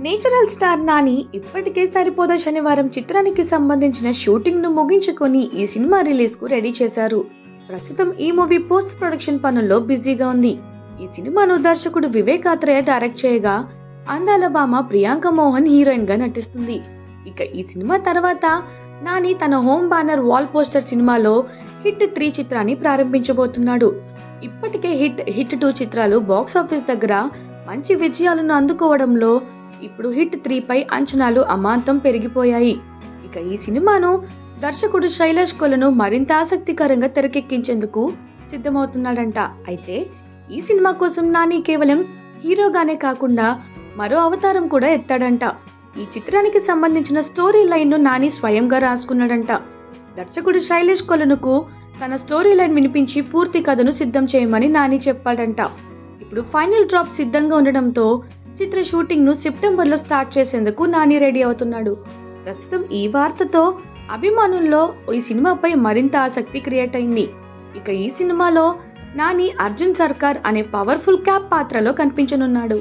Natural star Nani ఇప్పటికే సరిపోదా శనివారం చిత్రానికి సంబంధించిన షూటింగ్ ను ముగించుకొని ఈ సినిమా రిలీజ్ కు రెడీ చేశారు. ప్రస్తుతం ఈ మూవీ పోస్ట్ ప్రొడక్షన్ పనుల్లో బిజీగా ఉంది. ఈ సినిమాను దర్శకుడు వివేక్ ఆత్రేయ డైరెక్ట్ చేయగా అందాల భామ ప్రియాంక మోహన్ హీరోయిన్ గా నటిస్తుంది. ఇక ఈ సినిమా తర్వాత నాని తన హోమ్ బ్యానర్ వాల్ పోస్టర్ సినిమాలో హిట్ 3 చిత్రాన్ని ప్రారంభించబోతున్నాడు. ఇప్పటికే హిట్ 2 చిత్రాలు బాక్స్ ఆఫీస్ దగ్గర మంచి విజయాలను అందుకోవడంలో ఇప్పుడు హిట్ 3 పై అంచనాలు అమాంతం పెరిగిపోయాయి. ఇక ఈ సినిమాను దర్శకుడు శైలేష్ కొలను మరింత ఆసక్తికరంగా తెరకెక్కించేందుకు సిద్ధమవుతున్నాడంట. అయితే ఈ సినిమా కోసం నాని కేవలం హీరోగానే కాకుండా మరో అవతారం కూడా ఎత్తాడంట. ఈ చిత్రానికి సంబంధించిన స్టోరీ లైన్ ను నాని స్వయంగా రాసుకున్నాడంట. దర్శకుడు శైలేష్ కొలనుకు తన స్టోరీ లైన్ వినిపించి పూర్తి కథను సిద్ధం చేయమని నాని చెప్పాడంట. ఇప్పుడు ఫైనల్ డ్రాప్ సిద్ధంగా ఉండడంతో చిత్ర షూటింగ్ ను సెప్టెంబర్ లో స్టార్ట్ చేసేందుకు నాని రెడీ అవుతున్నాడు. ప్రస్తుతం ఈ వార్తతో అభిమానుల్లో ఈ సినిమాపై మరింత ఆసక్తి క్రియేట్ అయింది. ఇక ఈ సినిమాలో నాని అర్జున్ సర్కార్ అనే పవర్ఫుల్ క్యాప్ పాత్రలో కనిపించనున్నాడు.